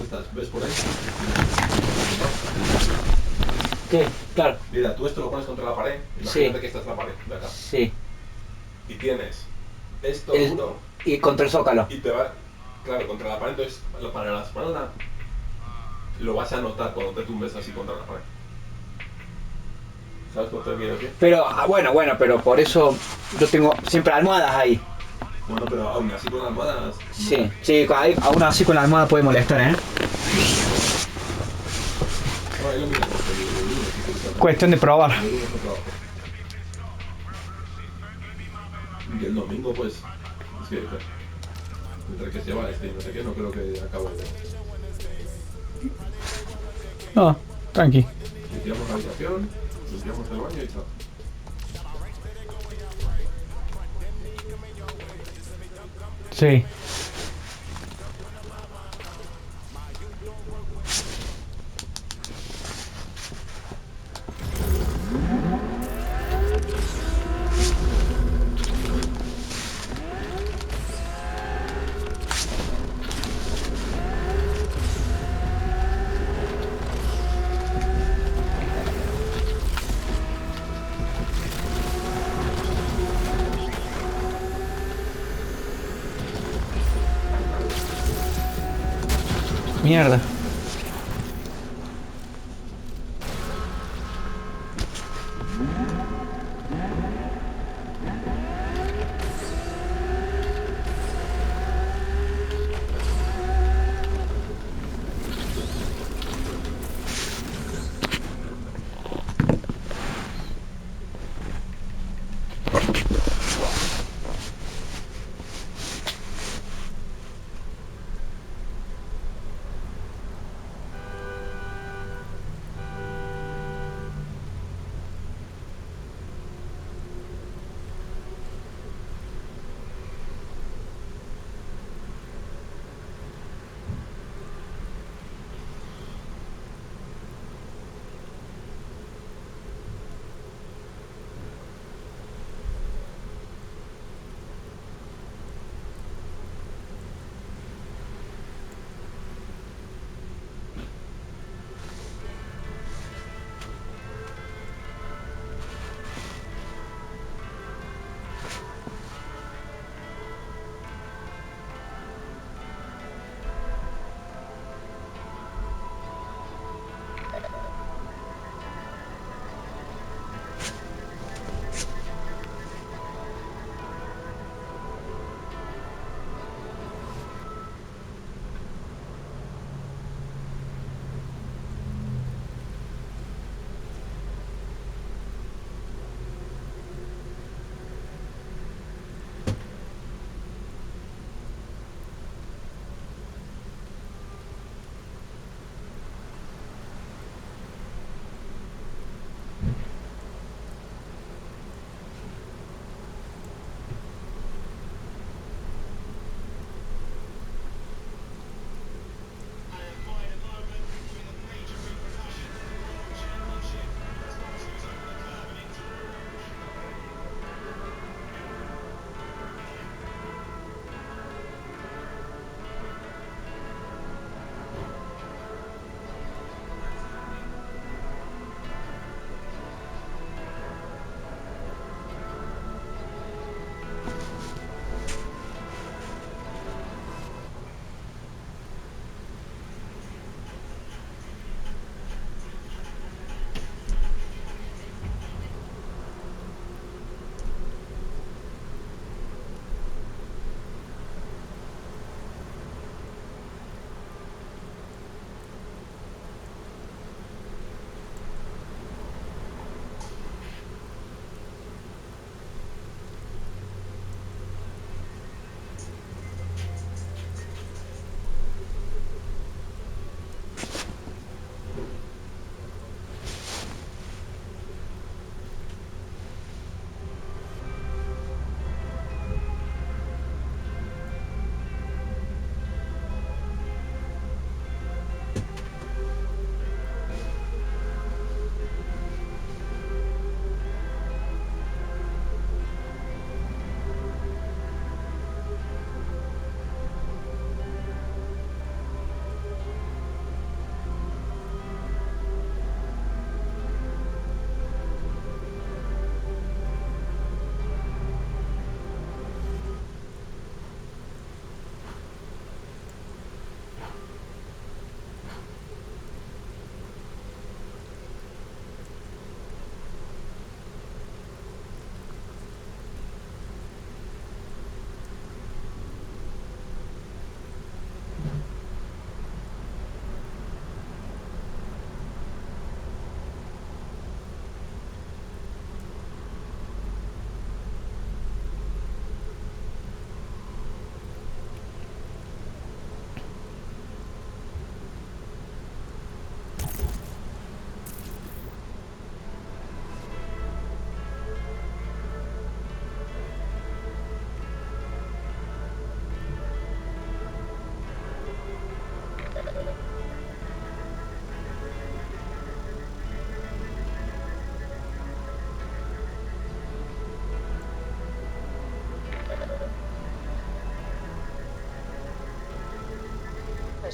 estás? ¿Ves por ahí? ¿Qué? Claro. Mira, tú esto lo pones contra la pared. Sí. Imagínate que esta es la pared de acá. Sí. Y tienes esto El- duro y contra el zócalo. y te va, claro, contra la pared. Entonces, para la espalda lo vas a notar cuando te tumbes así contra la pared. ¿Sabes lo que te quiero decir? Pero, bueno, pero por eso yo tengo siempre almohadas ahí. Bueno, pero aún así con las almohadas. Sí, sí, aún así con la almohada puede molestar, ¿eh? No, ahí lo mismo, porque el lunes sí que está. Cuestión de probar. El lunes no trabajo. Y el domingo, pues. Es que. Entre que se va este y no sé qué, no creo que acabe de. No, tranqui. Limpiamos la habitación, limpiamos el baño y tal. Sí. Mierda.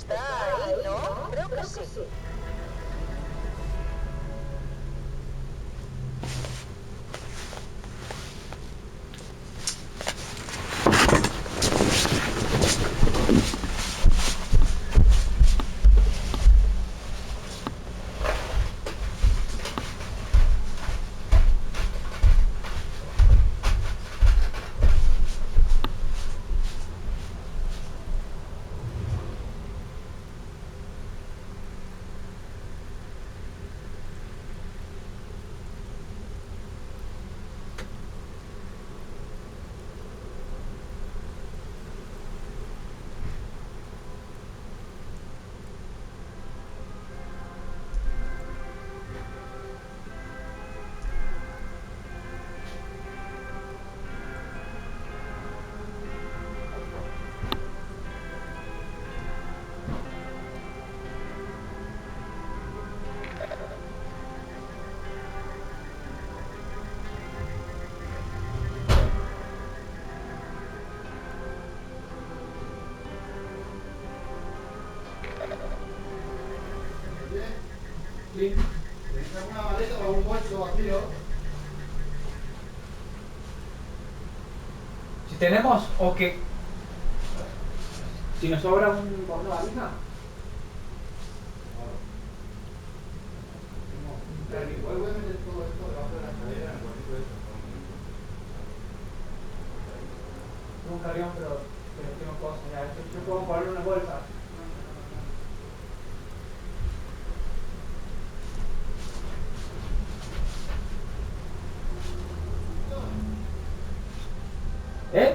Está ahí, ¿no? Creo que sí. Sí, ¿necesitas una maleta o un bolso vacío? Si tenemos o que... Si nos sobra una valija. Pero igual voy a meter todo esto debajo de la escalera en el cuartito de esto. Un carrión, pero tengo cosas. Ya, yo puedo poner una bolsa. ¿Eh?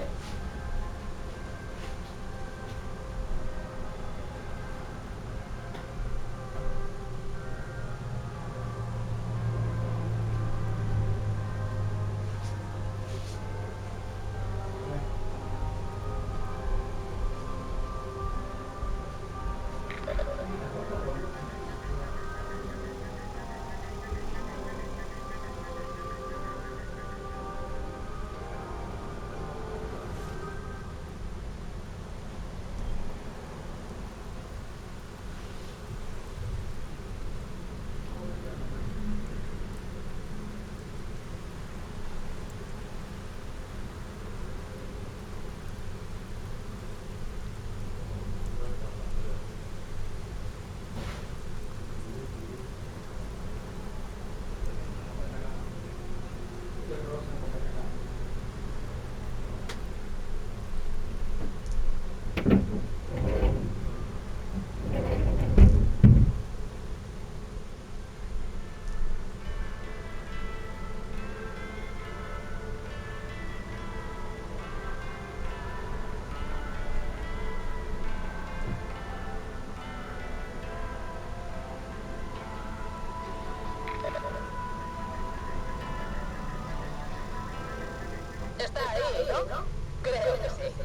Está ahí, ¿no? Creo que sí.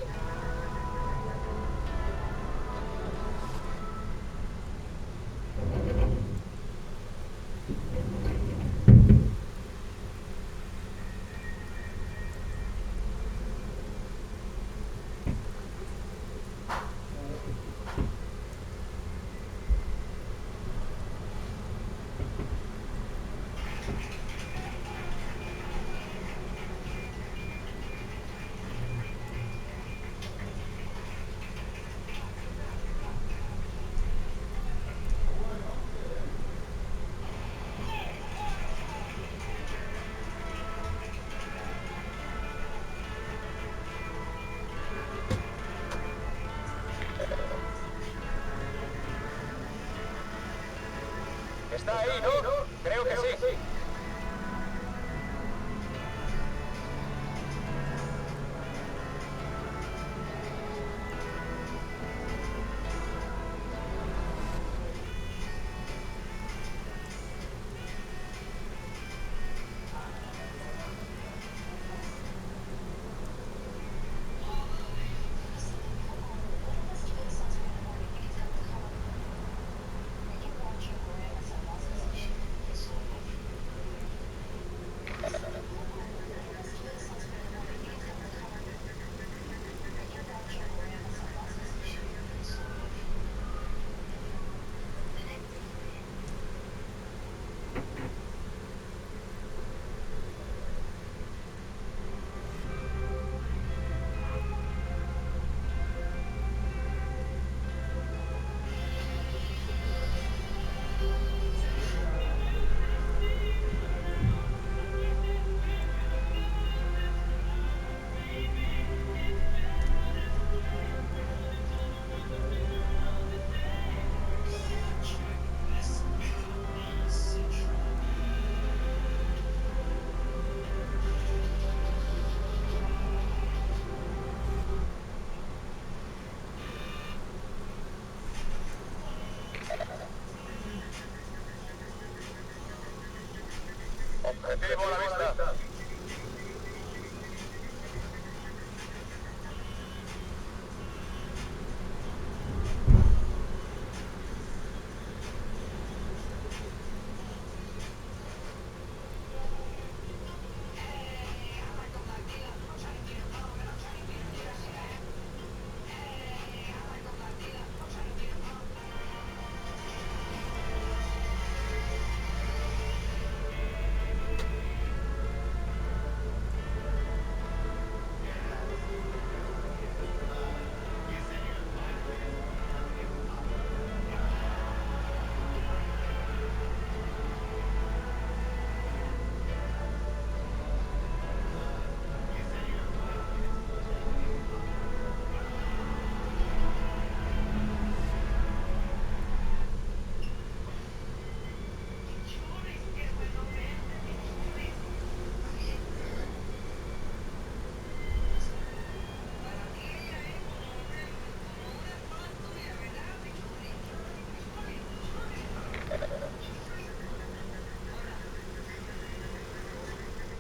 Está ahí, ¿no? Creo que sí. Objetivo a la vista.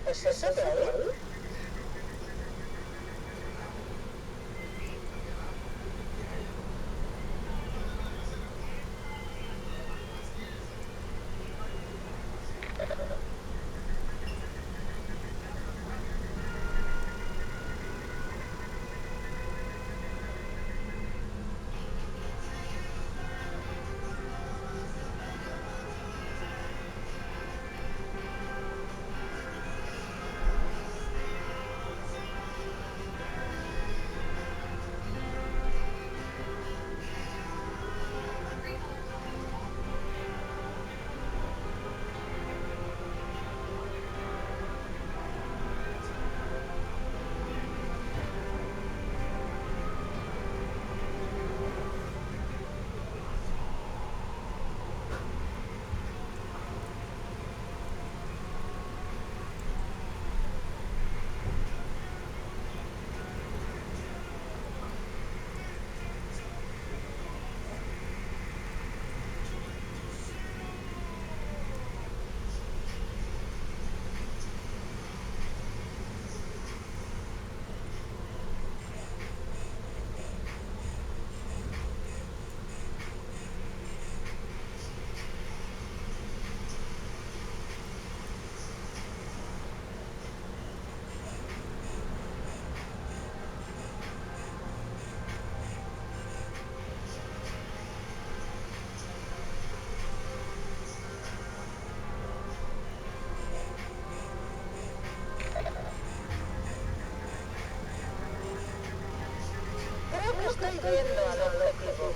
¿Es eso de ahí? Creo que estoy viendo al objetivo.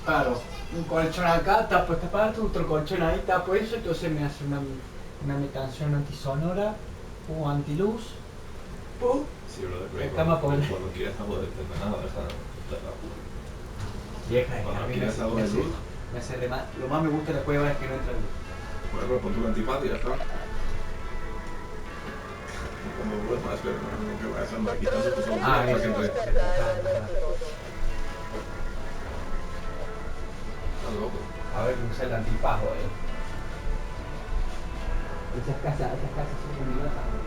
Claro, un colchón acá, tapo esta parte, otro colchón ahí, tapo eso, entonces me hace una canción antisonora o antiluz. Sí, brother. Estamos con- Cuando quieras algo de nada, deja. Vieja, Cuando a mí quieras algo de luz, me hace re mal. Lo más me gusta de la cueva es que no entra luz. por ejemplo, pon tu antifaz y ya está. Cuando vuelvas, pero no que vayas a andar quitando tus ojos Ah, para que bien. entre. Estás loco. A ver, usa el antipajo, Esas casas son luminosas.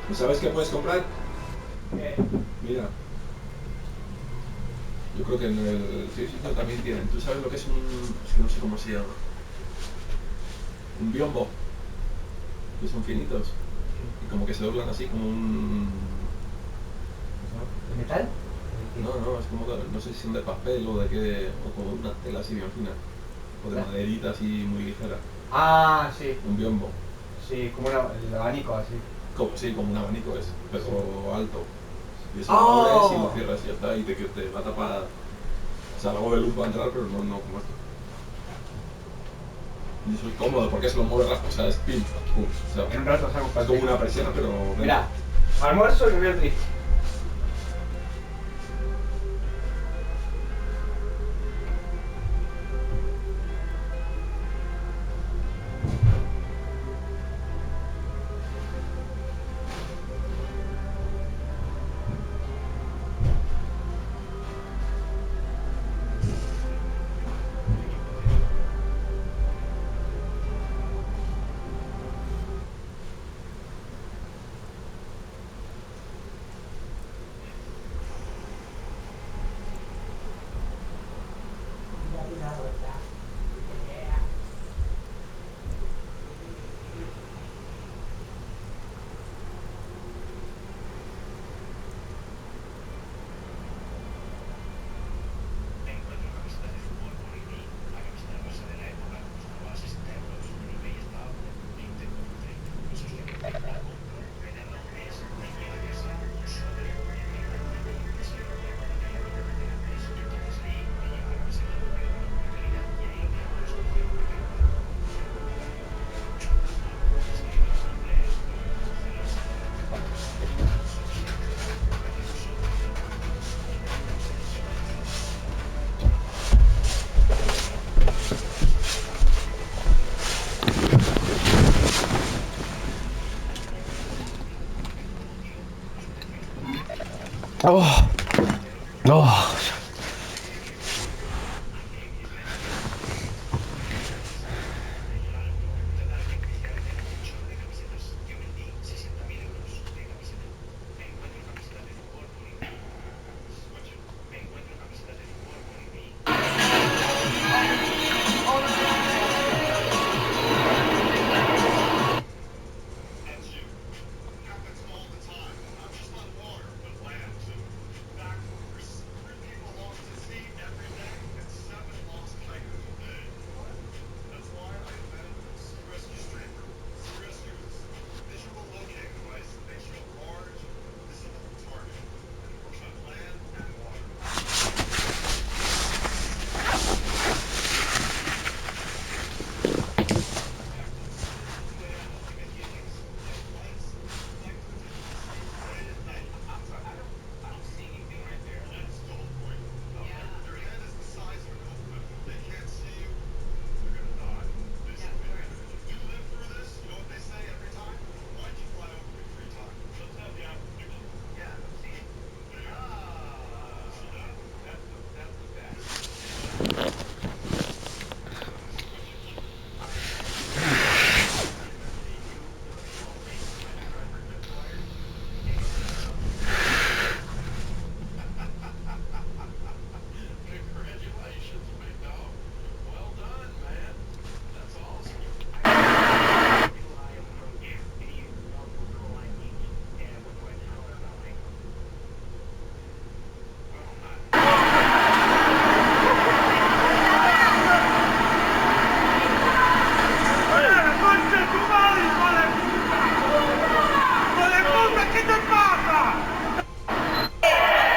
¿Y sabes qué puedes comprar? ¿Qué? Mira. Yo creo que en el sitio también tienen. ¿Tú sabes lo que es un... es que no sé cómo se llama. Un biombo. Que son finitos. Y como que se doblan así como un... ¿De metal? No, es como... no sé si son de papel o de qué... o como una tela así bien fina. O de maderita así muy ligera. Ah, sí. Un biombo. Sí, como el abanico así. Sí, como un abanico es, pero alto. Y eso ¡Oh! lo abres y lo cierras y ya está. Y te va a tapar... o sea, algo de luz va a entrar, pero no como esto. Y eso es cómodo porque es lo mueve rápido, o sea, es pim, pum. O sea, En un rato salgo es para como una persiana, pero... Mira, almuerzo y me voy al triste. Oh, oh.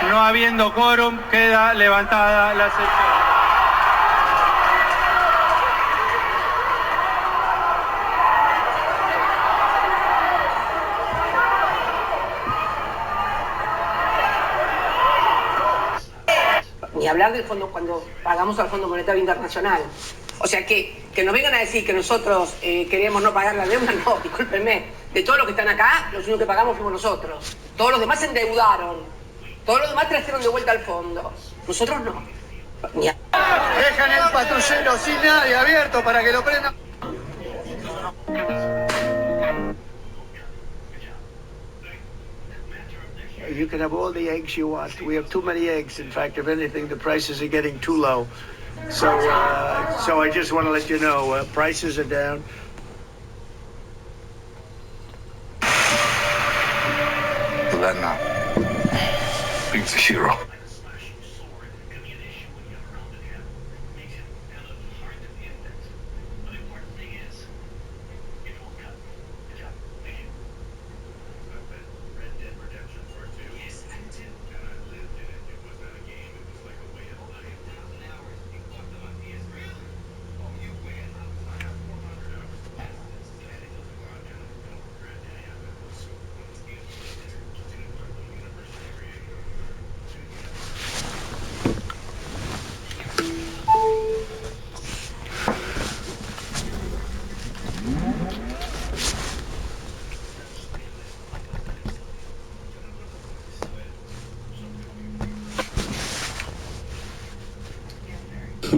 No habiendo quórum, queda levantada la sesión. hablar del fondo cuando pagamos al Fondo Monetario Internacional. O sea, que nos vengan a decir que nosotros queríamos no pagar la deuda, no, discúlpenme. De todos los que están acá, los únicos que pagamos fuimos nosotros. Todos los demás se endeudaron. Todos los demás trajeron de vuelta al fondo. Nosotros no. Dejan el patrullero sin nadie abierto para que lo prendan. You can have all the eggs you want. We have too many eggs. In fact, if anything, the prices are getting too low. So I just want to let you know, prices are down. Elena, being a hero.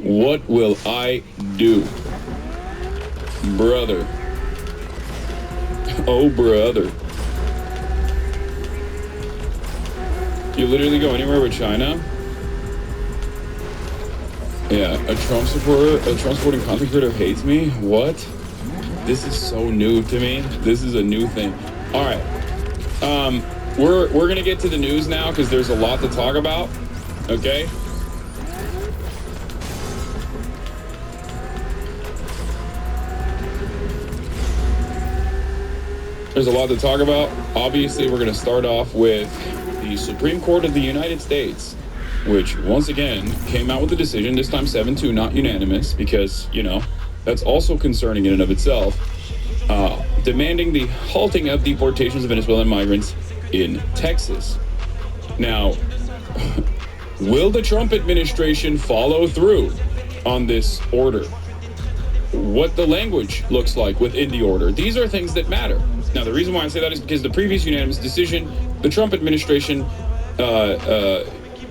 What will I do? Brother. Oh, brother. You literally go anywhere with China? Yeah, a Trump supporting content creator hates me? What? This is so new to me. This is a new thing. All right. We're going to get to the news now because there's a lot to talk about. Okay? There's a lot to talk about. Obviously, we're going to start off with the Supreme Court of the United States, which once again came out with a decision, this time 7-2, not unanimous, because, you know, that's also concerning in and of itself, demanding the halting of deportations of Venezuelan migrants in Texas. Now, will the Trump administration follow through on this order? What the language looks like within the order. These are things that matter. Now, the reason why I say that is because the previous unanimous decision, the Trump administration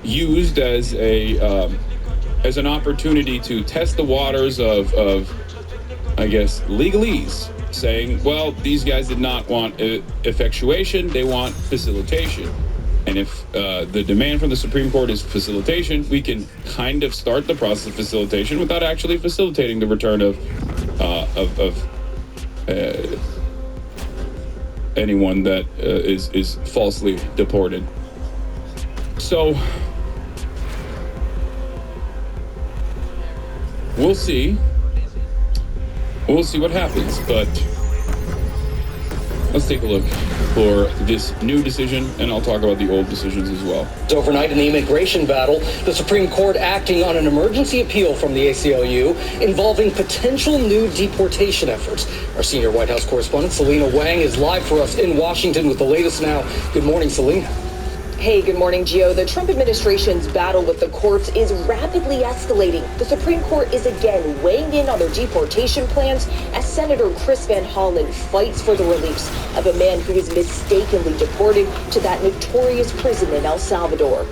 used as an opportunity to test the waters of I guess, legalese, saying, well, these guys did not want effectuation, they want facilitation. And if the demand from the Supreme Court is facilitation, we can kind of start the process of facilitation without actually facilitating the return of anyone that is falsely deported. So we'll see. We'll see what happens, but let's take a look for this new decision, and I'll talk about the old decisions as well. Overnight in the immigration battle, the Supreme Court acting on an emergency appeal from the ACLU involving potential new deportation efforts. Our senior White House correspondent, Selena Wang, is live for us in Washington with the latest now. Good morning, Selena. Hey, good morning, Gio. The Trump administration's battle with the courts is rapidly escalating. The Supreme Court is again weighing in on their deportation plans as Senator Chris Van Hollen fights for the release of a man who was mistakenly deported to that notorious prison in El Salvador.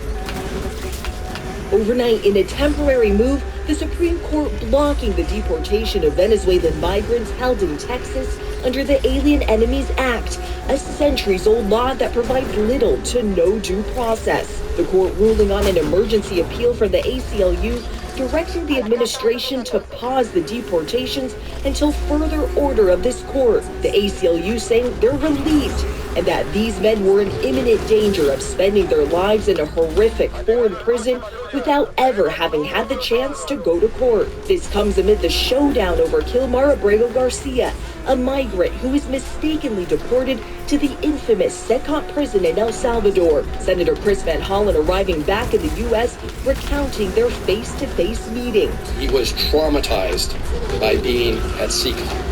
Overnight, in a temporary move, the Supreme Court blocking the deportation of Venezuelan migrants held in Texas under the Alien Enemies Act, a centuries-old law that provides little to no due process. The court ruling on an emergency appeal from the ACLU directing the administration to pause the deportations until further order of this court. The ACLU saying they're relieved and that these men were in imminent danger of spending their lives in a horrific foreign prison without ever having had the chance to go to court. This comes amid the showdown over Kilmar Abrego Garcia, a migrant who was mistakenly deported to the infamous Secot prison in El Salvador. Senator Chris Van Hollen arriving back in the U.S., recounting their face-to-face meeting. He was traumatized by being at Secot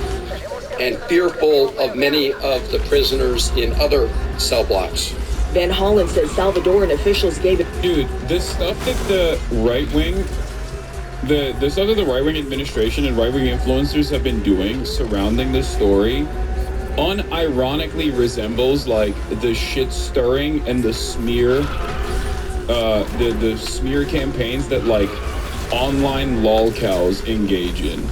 and fearful of many of the prisoners in other cell blocks Van Hollen says Salvadoran officials gave it. Dude, the stuff that the right wing, the stuff that the right wing administration and right wing influencers have been doing surrounding this story unironically resembles like the shit stirring and the smear, the smear campaigns that like online lolcows engage in.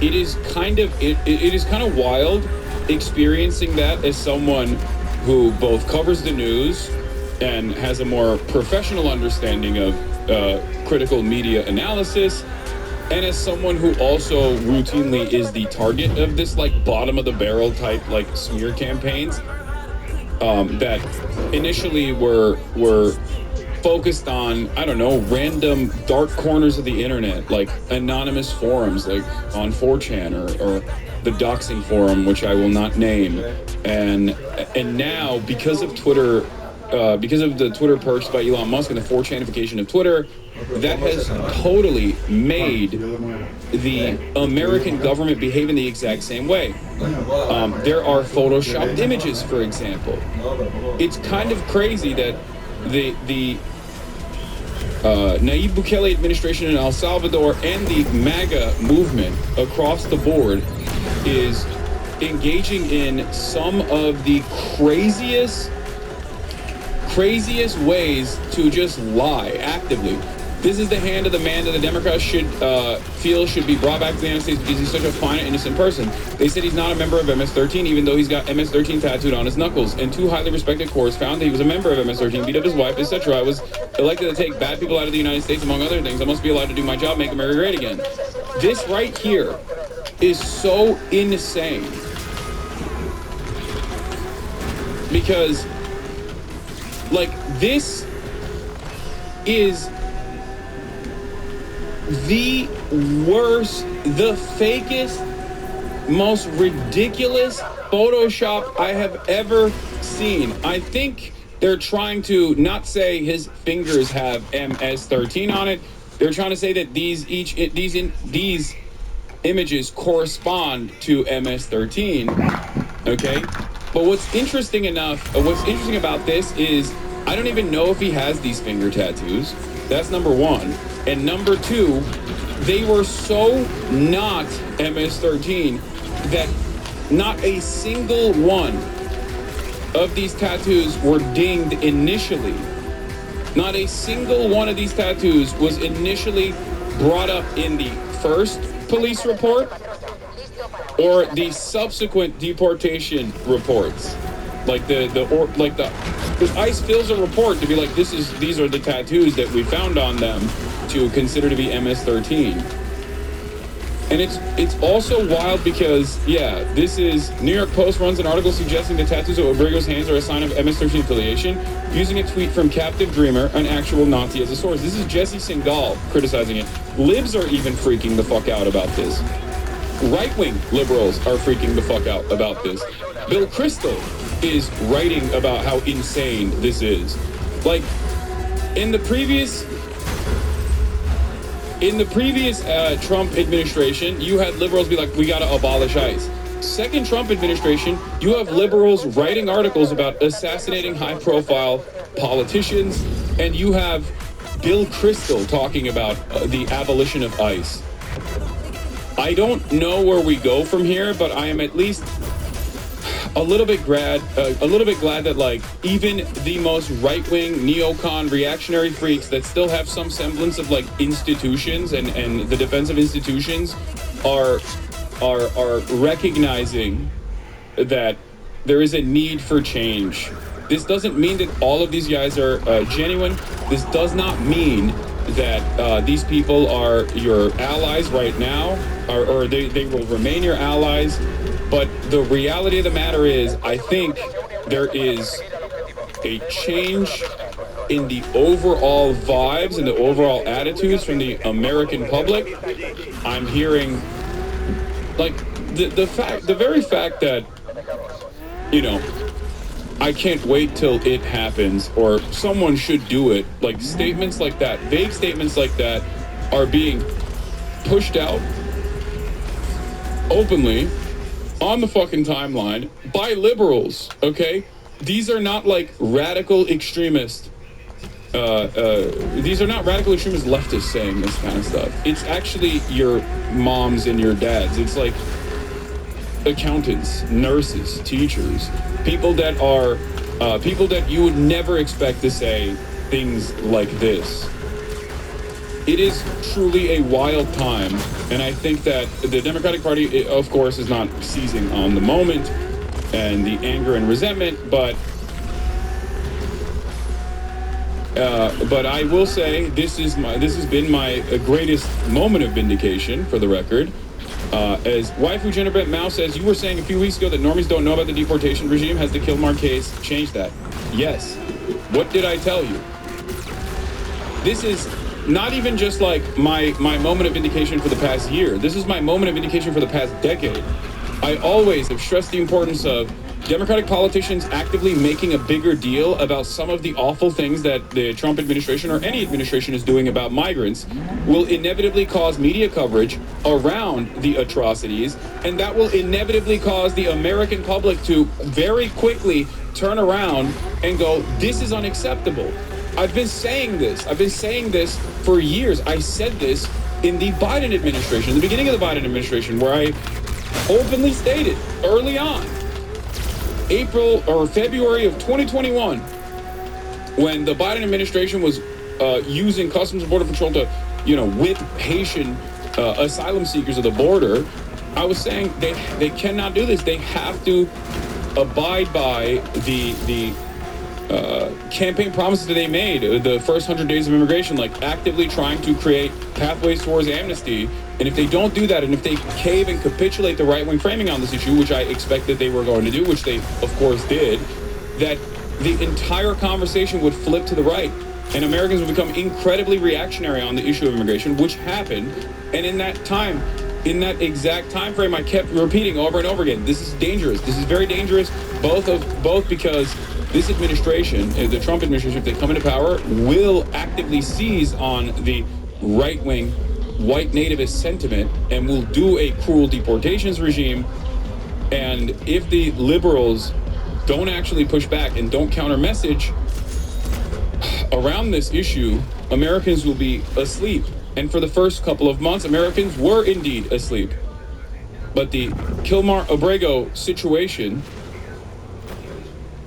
It is kind of it is kind of wild experiencing that as someone who both covers the news and has a more professional understanding of critical media analysis, and as someone who also routinely is the target of this like bottom of the barrel type like smear campaigns that initially were focused on, I don't know, random dark corners of the internet, like anonymous forums like on 4chan or the doxing forum, which I will not name, and now because of Twitter, because of the Twitter purchase by Elon Musk and the 4chanification of Twitter, that has totally made the American government behave in the exact same way. There are photoshopped images, for example. It's kind of crazy that the Nayib Bukele administration in El Salvador and the MAGA movement across the board is engaging in some of the craziest ways to just lie actively. This is the hand of the man that the Democrats should feel should be brought back to the United States because he's such a fine and innocent person. They said he's not a member of MS-13, even though he's got MS-13 tattooed on his knuckles. And two highly respected courts found that he was a member of MS-13, beat up his wife, etc. I was elected to take bad people out of the United States, among other things. I must be allowed to do my job, make America great again. This right here is so insane. Because, like, this is the worst, the fakest, most ridiculous Photoshop I have ever seen. I think they're trying to not say his fingers have MS-13 on it. They're trying to say that these images correspond to MS-13. Okay, but what's interesting about this is I don't even know if he has these finger tattoos. That's number one. And number two, they were so not MS-13 that not a single one of these tattoos were dinged initially. Not a single one of these tattoos was initially brought up in the first police report or the subsequent deportation reports. Because ICE fills a report to be like, these are the tattoos that we found on them to consider to be MS-13. And it's also wild because, yeah, this is New York Post runs an article suggesting the tattoos of Abrigo's hands are a sign of MS-13 affiliation, using a tweet from Captive Dreamer, an actual Nazi, as a source. This is Jesse Singal criticizing it. Libs are even freaking the fuck out about this. Right-wing liberals are freaking the fuck out about this. Bill Kristol is writing about how insane this is. Like, in the previous Trump administration, you had liberals be like, we gotta abolish ICE. Second Trump administration, you have liberals writing articles about assassinating high-profile politicians, and you have Bill Kristol talking about the abolition of ICE. I don't know where we go from here, but I am at least a little bit glad that like even the most right-wing neocon reactionary freaks that still have some semblance of like institutions and the defense of institutions are recognizing that there is a need for change. This doesn't mean that all of these guys are genuine. This does not mean that these people are your allies right now, or they will remain your allies. But the reality of the matter is, I think there is a change in the overall vibes and the overall attitudes from the American public. I'm hearing, like, the very fact that, you know, I can't wait till it happens, or someone should do it. Like, statements like that, vague statements like that, are being pushed out openly on the fucking timeline by liberals, okay? these are not like radical extremists. These are not radical extremist leftists saying this kind of stuff. It's actually your moms and your dads. It's like accountants, nurses, teachers, people that are people that you would never expect to say things like this. It is truly a wild time, and I think that the Democratic Party, of course, is not seizing on the moment and the anger and resentment, but I will say this has been my greatest moment of vindication, for the record. As waifu Jennifer Mao says, you were saying a few weeks ago that normies don't know about the deportation regime. Has the Kilmar case changed that? Yes. What did I tell you? This is not even just like my moment of vindication for the past year. This is my moment of vindication for the past decade. I always have stressed the importance of Democratic politicians actively making a bigger deal about some of the awful things that the Trump administration or any administration is doing about migrants will inevitably cause media coverage around the atrocities, and that will inevitably cause the American public to very quickly turn around and go, this is unacceptable. I've been saying this. I've been saying this for years. I said this in the Biden administration, the beginning of the Biden administration, where I openly stated early on, April or February of 2021, when the Biden administration was using Customs and Border Patrol to, whip Haitian asylum seekers at the border, I was saying they cannot do this. They have to abide by the campaign promises that they made the first 100 days of immigration, like actively trying to create pathways towards amnesty. And if they don't do that, and if they cave and capitulate the right-wing framing on this issue, which I expected they were going to do, which they of course did, that the entire conversation would flip to the right, and Americans would become incredibly reactionary on the issue of immigration, which happened. And in that time, in that exact time frame, I kept repeating over and over again, this is dangerous. This is very dangerous, both because this administration, the Trump administration, if they come into power, will actively seize on the right-wing white nativist sentiment and will do a cruel deportations regime. And if the liberals don't actually push back and don't counter message around this issue, Americans will be asleep. And for the first couple of months, Americans were indeed asleep. But the Kilmar Abrego situation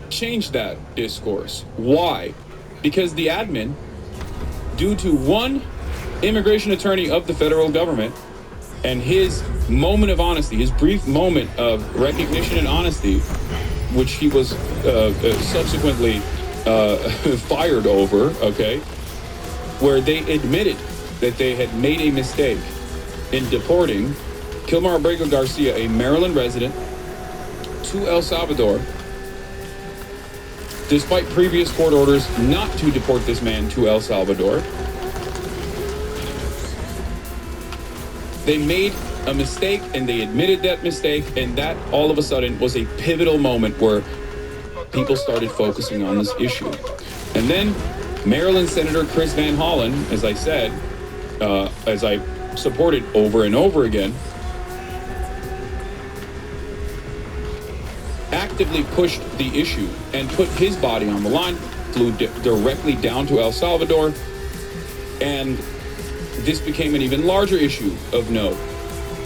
changed that discourse. Why? Because the admin, due to one immigration attorney of the federal government and his moment of honesty, his brief moment of recognition and honesty, which he was subsequently fired over, okay, where they admitted that they had made a mistake in deporting Kilmar Abrego Garcia, a Maryland resident, to El Salvador, despite previous court orders not to deport this man to El Salvador. They made a mistake and they admitted that mistake, and that all of a sudden was a pivotal moment where people started focusing on this issue. And then Maryland Senator Chris Van Hollen, as I said, as I supported over and over again, actively pushed the issue and put his body on the line, flew directly down to El Salvador, and this became an even larger issue of note.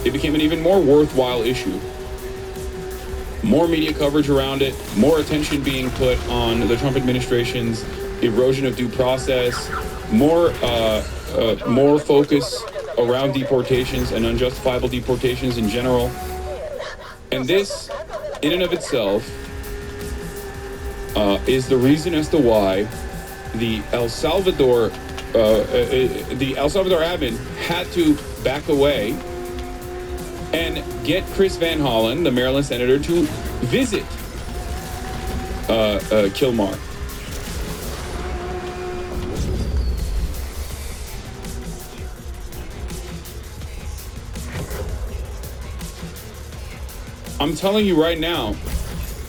It became an even more worthwhile issue. More media coverage around it, more attention being put on the Trump administration's erosion of due process, more focus around deportations and unjustifiable deportations in general. And this, in and of itself, is the reason as to why the El Salvador admin had to back away and get Chris Van Hollen, the Maryland senator, to visit Kilmar. I'm telling you right now,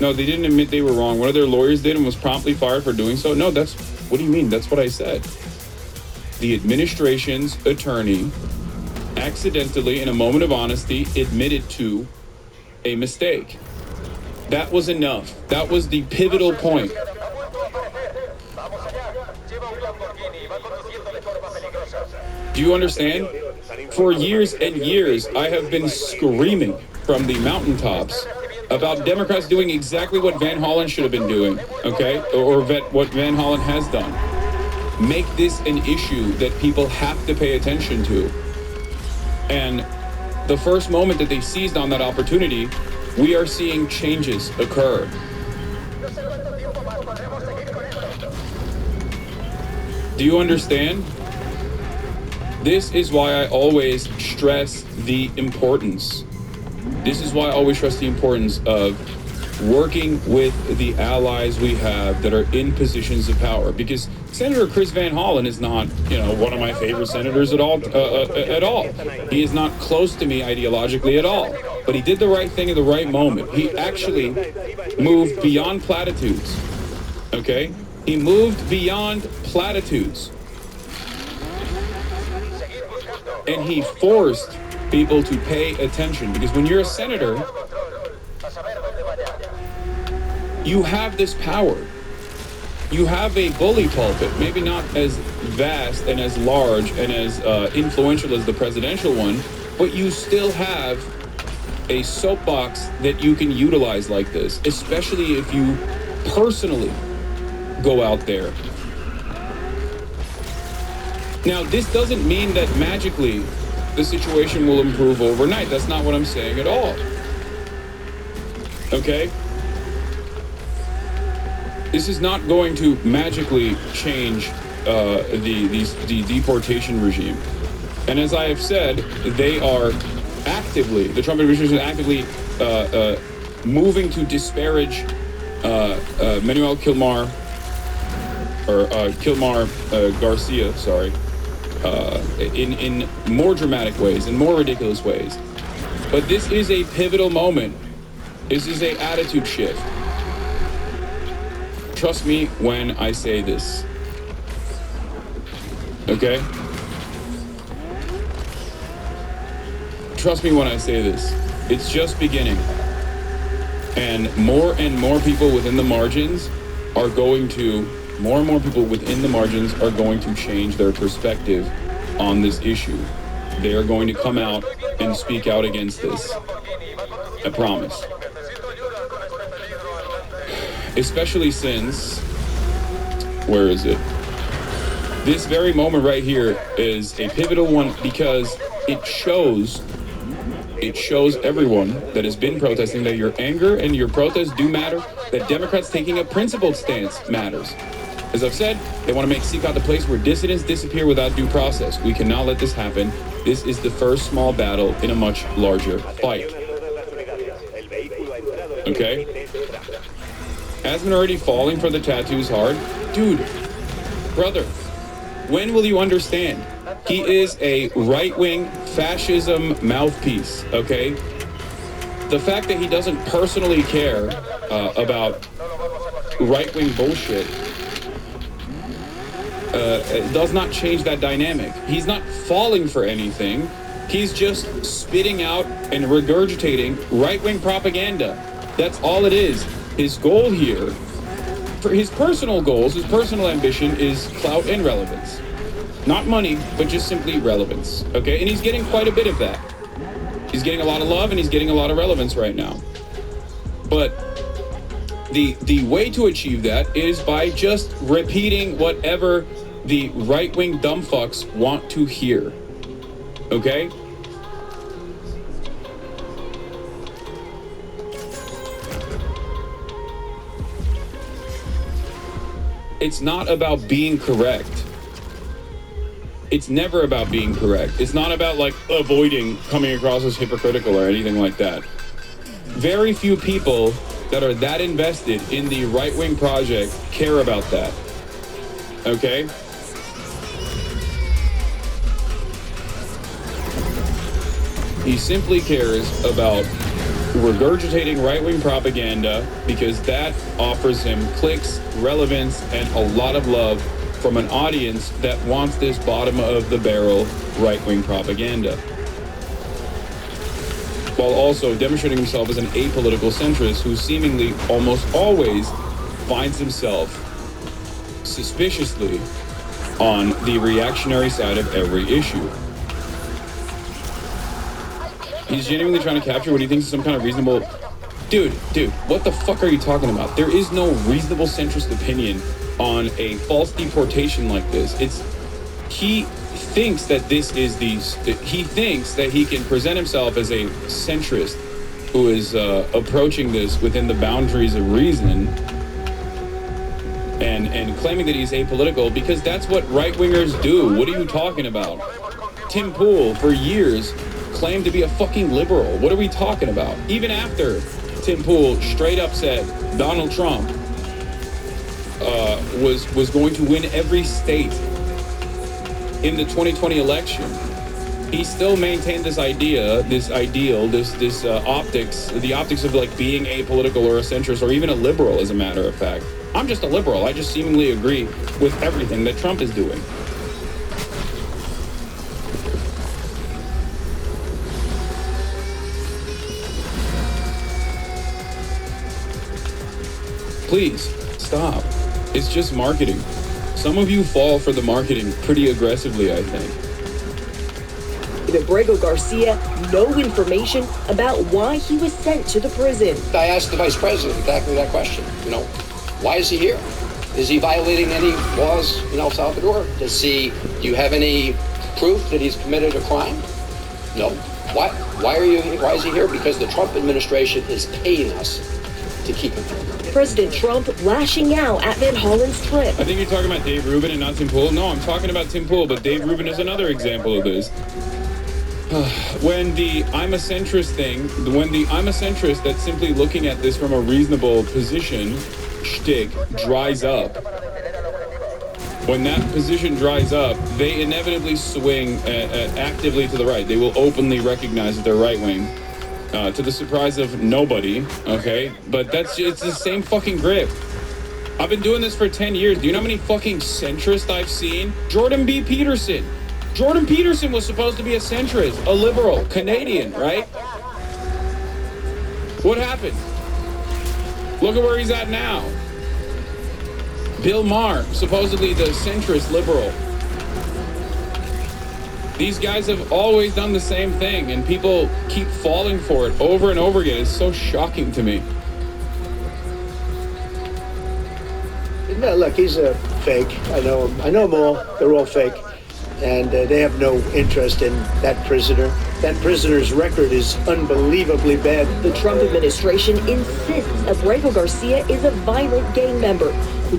no, they didn't admit they were wrong. One of their lawyers did and was promptly fired for doing so. No, what do you mean? That's what I said. The administration's attorney accidentally, in a moment of honesty, admitted to a mistake. That was enough. That was the pivotal point. Do you understand? For years and years, I have been screaming from the mountaintops about Democrats doing exactly what Van Hollen should have been doing, okay? Or what Van Hollen has done. Make this an issue that people have to pay attention to. And the first moment that they seized on that opportunity, we are seeing changes occur. Do you understand? This is why I always stress the importance. This is why I always stress the importance of working with the allies we have that are in positions of power. Because Senator Chris Van Hollen is not, one of my favorite senators at all. He is not close to me ideologically at all. But he did the right thing at the right moment. He actually moved beyond platitudes. Okay? He moved beyond platitudes. And he forced people to pay attention. Because when you're a senator, you have this power. You have a bully pulpit, maybe not as vast and as large and as influential as the presidential one, but you still have a soapbox that you can utilize like this, especially if you personally go out there. Now, this doesn't mean that magically the situation will improve overnight. That's not what I'm saying at all. Okay? This is not going to magically change the deportation regime. And as I have said, they are actively, the Trump administration is actively moving to disparage Manuel Kilmar Garcia, in more dramatic ways, in more ridiculous ways. But this is a pivotal moment. This is an attitude shift. Trust me when I say this. Okay? Trust me when I say this. It's just beginning. And more people within the margins are going to change their perspective on this issue. They are going to come out and speak out against this. I promise. Especially since, where is it? This very moment right here is a pivotal one because it shows everyone that has been protesting that your anger and your protests do matter, that Democrats taking a principled stance matters. As I've said, they want to make CICOT the place where dissidents disappear without due process. We cannot let this happen. This is the first small battle in a much larger fight. Okay? Has been already falling for the tattoos hard? Dude, brother, when will you understand? He is a right-wing fascism mouthpiece, okay? The fact that he doesn't personally care about right-wing bullshit does not change that dynamic. He's not falling for anything. He's just spitting out and regurgitating right-wing propaganda. That's all it is. His goal here, for his personal goals, his personal ambition is clout and relevance. Not money, but just simply relevance, okay? And he's getting quite a bit of that. He's getting a lot of love and he's getting a lot of relevance right now. But the way to achieve that is by just repeating whatever the right-wing dumbfucks want to hear, okay? It's not about being correct. It's never about being correct. It's not about like avoiding coming across as hypocritical or anything like that. Very few people that are that invested in the right-wing project care about that. Okay? He simply cares about regurgitating right-wing propaganda because that offers him clicks, relevance, and a lot of love from an audience that wants this bottom-of-the-barrel right-wing propaganda. while also demonstrating himself as an apolitical centrist who seemingly almost always finds himself suspiciously on the reactionary side of every issue. He's genuinely trying to capture what he thinks is some kind of reasonable... Dude, what the fuck are you talking about? There is no reasonable centrist opinion on a false deportation like this. He thinks that this is he thinks that he can present himself as a centrist who is approaching this within the boundaries of reason and claiming that he's apolitical because that's what right-wingers do. What are you talking about? Tim Pool, for years, claimed to be a fucking liberal. What are we talking about? Even after Tim Pool straight up said Donald Trump was going to win every state in the 2020 election, he still maintained this idea, this ideal, this optics, the optics of like being apolitical or a centrist or even a liberal, as a matter of fact. I'm just a liberal. I just seemingly agree with everything that Trump is doing. Please, stop. It's just marketing. Some of you fall for the marketing pretty aggressively, I think. Abrego Garcia, no information about why he was sent to the prison. I asked the vice president exactly that question. Why is he here? Is he violating any laws in El Salvador? Do you have any proof that he's committed a crime? No. Why is he here? Because the Trump administration is paying us to keep him here. President Trump lashing out at Van Hollen's trip. I think you're talking about Dave Rubin and not Tim Pool. No, I'm talking about Tim Pool, but Dave Rubin is another example of this. When the I'm a centrist thing, when the I'm a centrist that's simply looking at this from a reasonable position shtick dries up, when that position dries up, they inevitably swing actively to the right. They will openly recognize that they're right-wing, to the surprise of nobody, okay? But it's the same fucking grip. I've been doing this for 10 years. Do you know how many fucking centrists I've seen? Jordan B. Peterson. Jordan Peterson was supposed to be a centrist, a liberal, Canadian, right? What happened? Look at where he's at now. Bill Maher, supposedly the centrist liberal. These guys have always done the same thing, and people keep falling for it over and over again. It's so shocking to me. No, look, he's a fake. I know him. I know them all. They're all fake. And they have no interest in that prisoner. That prisoner's record is unbelievably bad. The Trump administration insists Abrego Garcia is a violent gang member.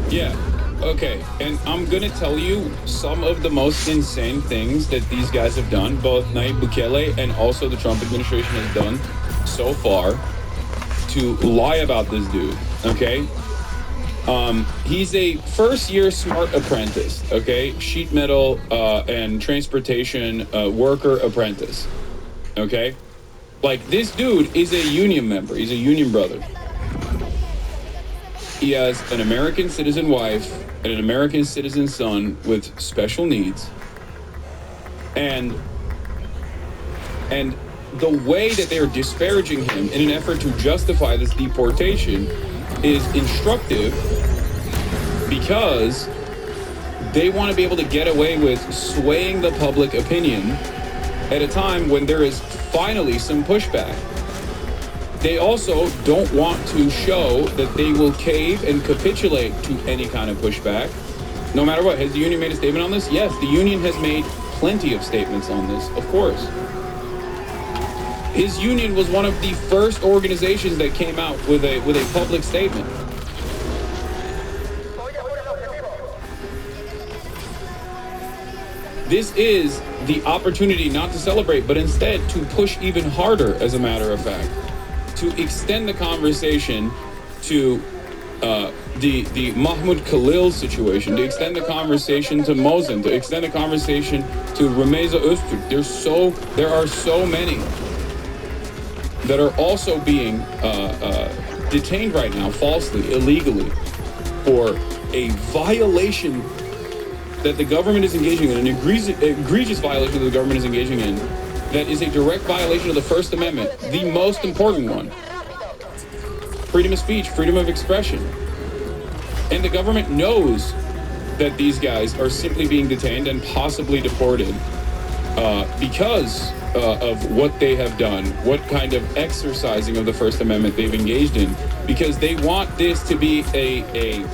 Yeah, okay. And I'm going to tell you some of the most insane things that these guys have done, both Nayib Bukele and also the Trump administration has done so far to lie about this dude, okay? He's a first-year smart apprentice, okay? Sheet metal and transportation worker apprentice, okay? Like, this dude is a union member. He's a union brother. He has an American citizen wife and an American citizen son with special needs. And the way that they are disparaging him in an effort to justify this deportation is instructive, because they want to be able to get away with swaying the public opinion at a time when there is finally some pushback. They also don't want to show that they will cave and capitulate to any kind of pushback, no matter what. Has the union made a statement on this? Yes, the union has made plenty of statements on this, of course. His union was one of the first organizations that came out with a public statement. This is the opportunity not to celebrate, but instead to push even harder, as a matter of fact, to extend the conversation to the Mahmoud Khalil situation, to extend the conversation to Mosen, to extend the conversation to Rameza Öztürk. There are so many that are also being detained right now falsely, illegally, for a violation that the government is engaging in, an egregious violation that the government is engaging in that is a direct violation of the First Amendment, the most important one. Freedom of speech, freedom of expression. And the government knows that these guys are simply being detained and possibly deported because of what they have done, what kind of exercising of the First Amendment they've engaged in, because they want this to be a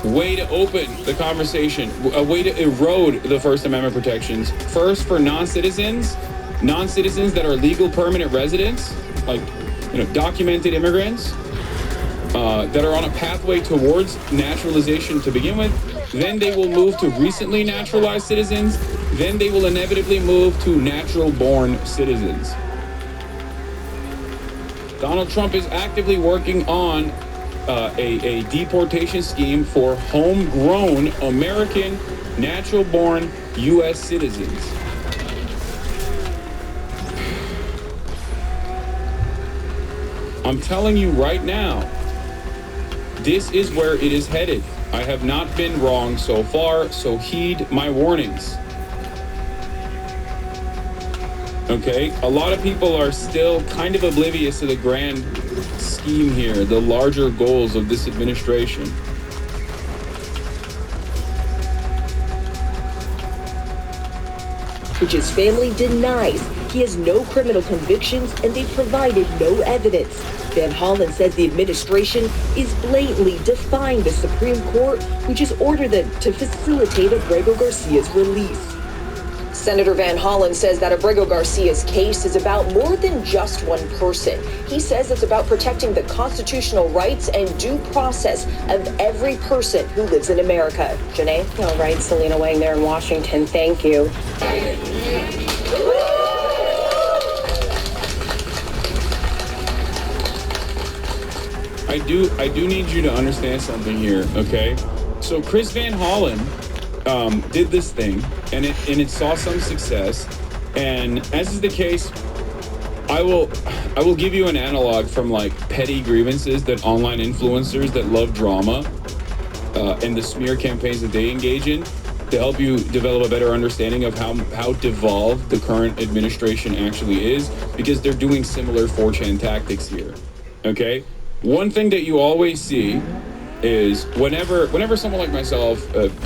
way to open the conversation, a way to erode the First Amendment protections, first for non-citizens that are legal permanent residents, like, you know, documented immigrants, that are on a pathway towards naturalization to begin with. Then they will move to recently naturalized citizens. Then they will inevitably move to natural-born citizens. Donald Trump is actively working on a deportation scheme for homegrown American natural-born U.S. citizens. I'm telling you right now, this is where it is headed. I have not been wrong so far, so heed my warnings. Okay? A lot of people are still kind of oblivious to the grand scheme here, the larger goals of this administration. Which his family denies. He has no criminal convictions and they provided no evidence. Van Hollen says the administration is blatantly defying the Supreme Court, which has ordered them to facilitate Abrego Garcia's release. Senator Van Hollen says that Abrego Garcia's case is about more than just one person. He says it's about protecting the constitutional rights and due process of every person who lives in America. Janae? All right, Selena Wang there in Washington. Thank you. I do need you to understand something here, okay? So Chris Van Hollen did this thing, and it saw some success. And as is the case, I will give you an analog from like petty grievances that online influencers that love drama and the smear campaigns that they engage in to help you develop a better understanding of how devolved the current administration actually is, because they're doing similar 4chan tactics here, okay? One thing that you always see is whenever someone like myself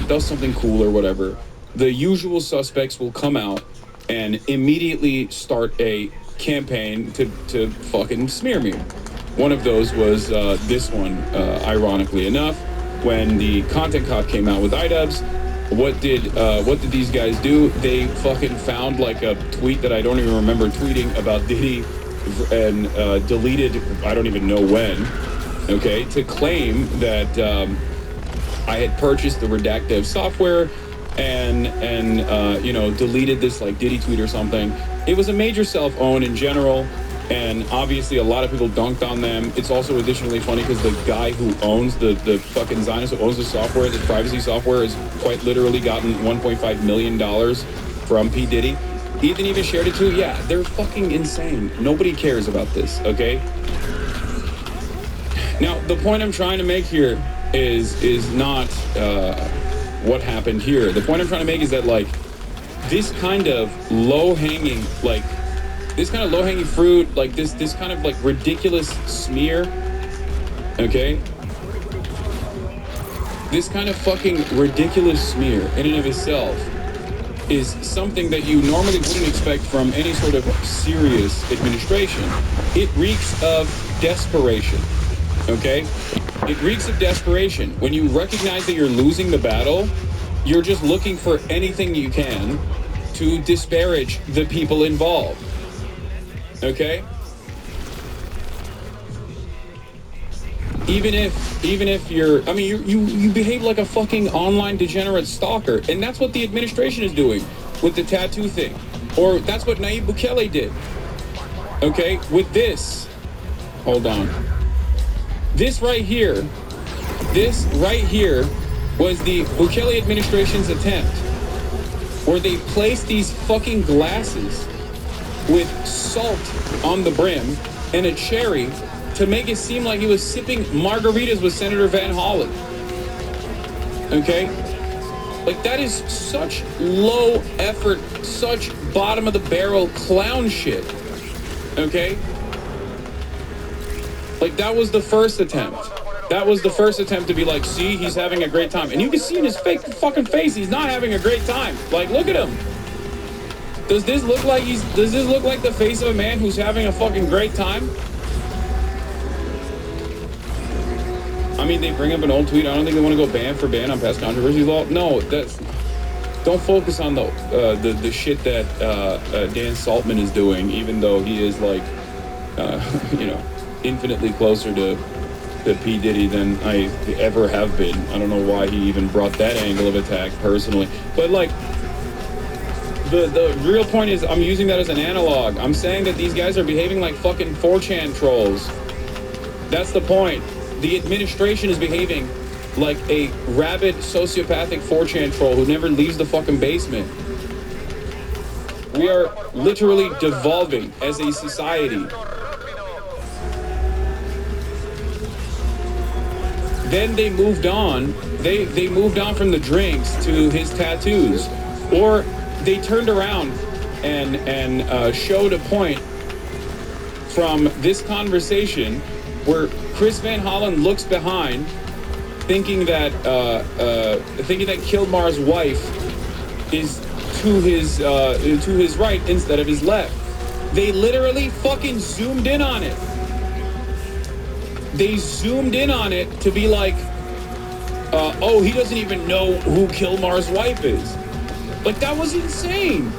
does something cool or whatever, the usual suspects will come out and immediately start a campaign to fucking smear me. One of those was this one, ironically enough, when the Content Cop came out with iDubbbz. What did these guys do? They fucking found like a tweet that I don't even remember tweeting about Diddy and deleted, I don't even know when, okay, to claim that I had purchased the Redactive software and you know, deleted this like Diddy tweet or something. It was a major self-own in general, and obviously a lot of people dunked on them. It's also additionally funny because the guy who owns the fucking Zionist who owns the software, the privacy software, has quite literally gotten $1.5 million from P. Diddy. Ethan even shared it too. Yeah, they're fucking insane. Nobody cares about this, okay? Now, the point I'm trying to make here is not what happened here. The point I'm trying to make is that, like, this kind of low-hanging, like, this kind of low-hanging fruit, like, this kind of, like, ridiculous smear, okay? This kind of fucking ridiculous smear in and of itself is something that you normally wouldn't expect from any sort of serious administration. It reeks of desperation, okay? It reeks of desperation. When you recognize that you're losing the battle, you're just looking for anything you can to disparage the people involved, okay? Even if you're, I mean, you behave like a fucking online degenerate stalker, and that's what the administration is doing with the tattoo thing, or that's what Nayib Bukele did. Okay, with this, hold on. This right here was the Bukele administration's attempt, where they placed these fucking glasses with salt on the brim and a cherry to make it seem like he was sipping margaritas with Senator Van Hollen. Okay? Like, that is such low effort, such bottom of the barrel clown shit. Okay? Like, that was the first attempt. That was the first attempt to be like, see, he's having a great time. And you can see in his fake fucking face, he's not having a great time. Like, look at him. Does this look like the face of a man who's having a fucking great time? I mean, they bring up an old tweet. I don't think they want to go ban for ban on past controversies law. No, don't focus on the shit that Dan Saltman is doing, even though he is like, you know, infinitely closer to P. Diddy than I ever have been. I don't know why he even brought that angle of attack personally, but like, the real point is, I'm using that as an analog. I'm saying that these guys are behaving like fucking 4chan trolls. That's the point. The administration is behaving like a rabid, sociopathic 4chan troll who never leaves the fucking basement. We are literally devolving as a society. Then they moved on. They moved on from the drinks to his tattoos. Or they turned around and showed a point from this conversation where Chris Van Hollen looks behind, thinking that Kilmar's wife is to his right instead of his left. They literally fucking zoomed in on it. They zoomed in on it to be like, oh, he doesn't even know who Kilmar's wife is. Like, that was insane.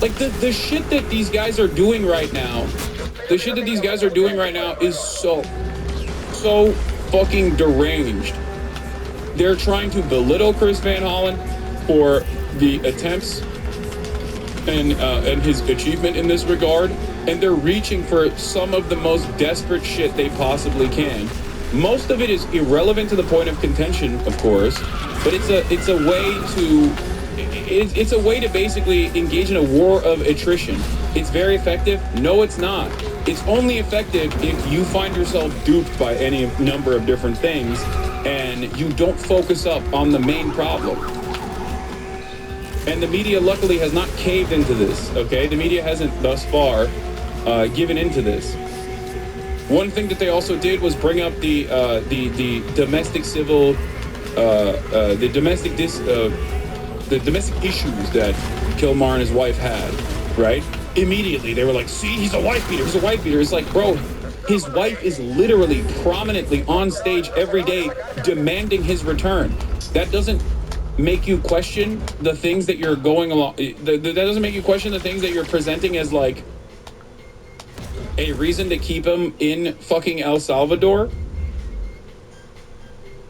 Like, the shit that these guys are doing right now, is so fucking deranged. They're trying to belittle Chris Van Hollen for the attempts and his achievement in this regard, and they're reaching for some of the most desperate shit they possibly can. Most of it is irrelevant to the point of contention, of course, but it's a way to basically engage in a war of attrition. It's very effective. No, it's not. It's only effective if you find yourself duped by any number of different things and you don't focus up on the main problem. And the media luckily has not caved into this, okay? The media hasn't thus far given into this. One thing that they also did was bring up the domestic civil, the domestic issues that Kilmar and his wife had, right? Immediately, they were like, see, he's a wife beater, he's a wife beater. It's like, bro, his wife is literally prominently on stage every day demanding his return. That doesn't make you question the things that you're going along, that doesn't make you question the things that you're presenting as like a reason to keep him in fucking El Salvador.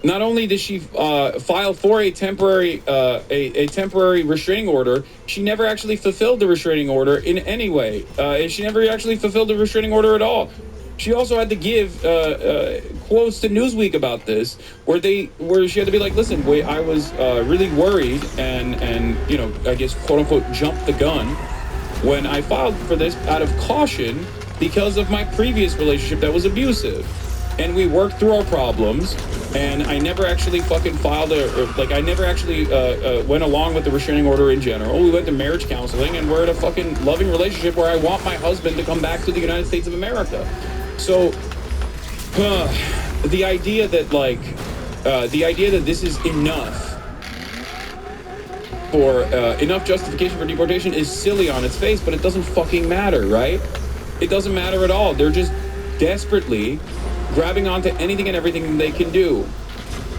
Not only did she file for a temporary restraining order, she never actually fulfilled the restraining order in any way. She never actually fulfilled the restraining order at all. She also had to give quotes to Newsweek about this, where she had to be like, listen, wait, I was really worried and you know, I guess quote unquote jumped the gun when I filed for this out of caution because of my previous relationship that was abusive. And we worked through our problems, and I never actually fucking filed I never actually went along with the restraining order in general. We went to marriage counseling, and we're in a fucking loving relationship where I want my husband to come back to the United States of America. So, the idea that this is enough for enough justification for deportation is silly on its face, but it doesn't fucking matter, right? It doesn't matter at all. They're just desperately grabbing onto anything and everything they can do.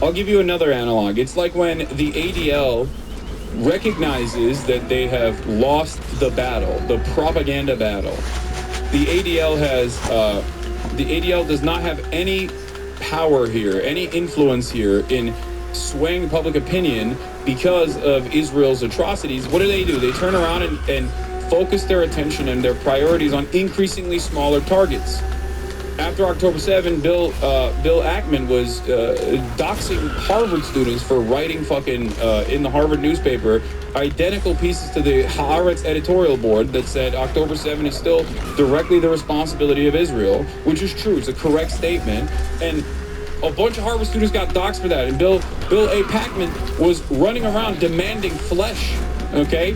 I'll give you another analog. It's like when the ADL recognizes that they have lost the battle, the propaganda battle. The ADL does not have any power here, any influence here in swaying public opinion because of Israel's atrocities. What do? They turn around and focus their attention and their priorities on increasingly smaller targets. After October 7, Bill Ackman was doxing Harvard students for writing fucking in the Harvard newspaper identical pieces to the Haaretz editorial board that said October 7 is still directly the responsibility of Israel, which is true. It's a correct statement. And A bunch of Harvard students got doxxed for that, and Bill A. Packman was running around demanding flesh, okay?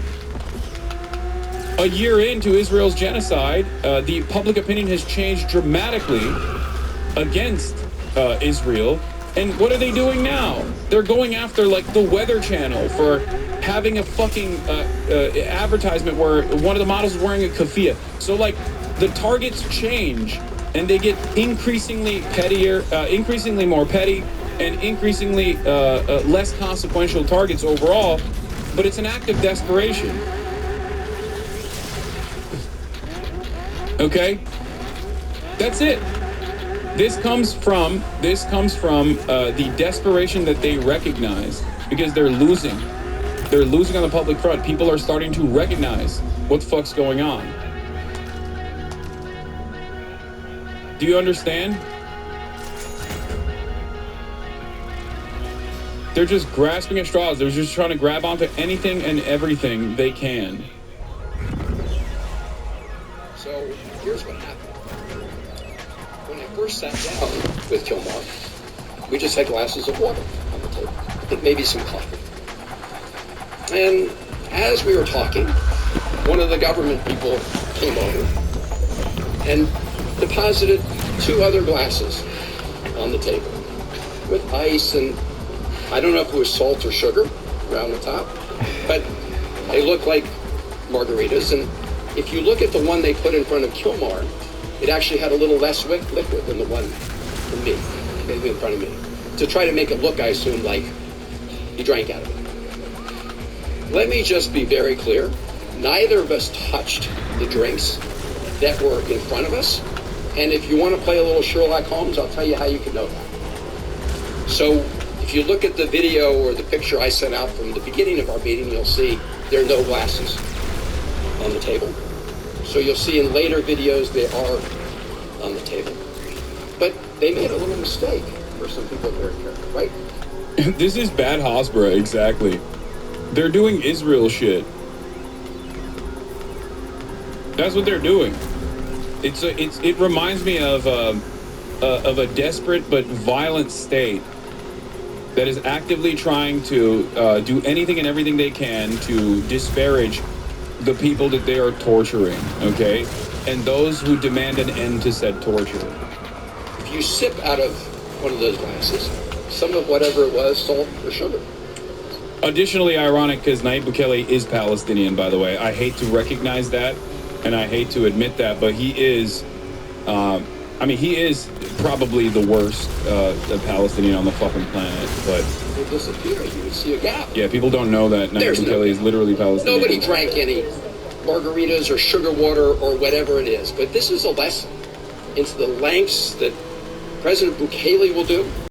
A year into Israel's genocide, the public opinion has changed dramatically against Israel. And what are they doing now? They're going after, like, the Weather Channel for having a fucking advertisement where one of the models is wearing a keffiyeh. So, like, the targets change, and they get increasingly pettier, increasingly more petty, and increasingly less consequential targets overall. But it's an act of desperation. Okay? That's it. This comes from the desperation that they recognize because they're losing. They're losing on the public front. People are starting to recognize what the fuck's going on. Do you understand? They're just grasping at straws. They're just trying to grab onto anything and everything they can. So here's what happened. When I first sat down with Kilmar, we just had glasses of water on the table, and maybe some coffee. And as we were talking, one of the government people came over and deposited 2 other glasses on the table with ice, and I don't know if it was salt or sugar around the top, but they looked like margaritas. And if you look at the one they put in front of Kilmar, it actually had a little less liquid than the one for me, maybe in front of me, to try to make it look, I assume, like he drank out of it. Let me just be very clear. Neither of us touched the drinks that were in front of us. And if you want to play a little Sherlock Holmes, I'll tell you how you can know that. So if you look at the video or the picture I sent out from the beginning of our meeting, you'll see there are no glasses on the table. So you'll see in later videos they are on the table. But they made a little mistake, for some people very careful, right? This is bad Hasbara, exactly. They're doing Israel shit. That's what they're doing. It reminds me of a desperate but violent state that is actively trying to do anything and everything they can to disparage the people that they are torturing, okay? And those who demand an end to said torture. If you sip out of one of those glasses, some of whatever it was, salt or sugar. Additionally ironic because Nayib Bukele is Palestinian, by the way. I hate to recognize that, and I hate to admit that, but he is, he is probably the worst Palestinian on the fucking planet, but... It disappeared. You would see a gap. Yeah, people don't know that Nayib Bukele is literally Palestinian. Nobody drank any margaritas or sugar water or whatever it is, but this is a lesson into the lengths that President Bukele will do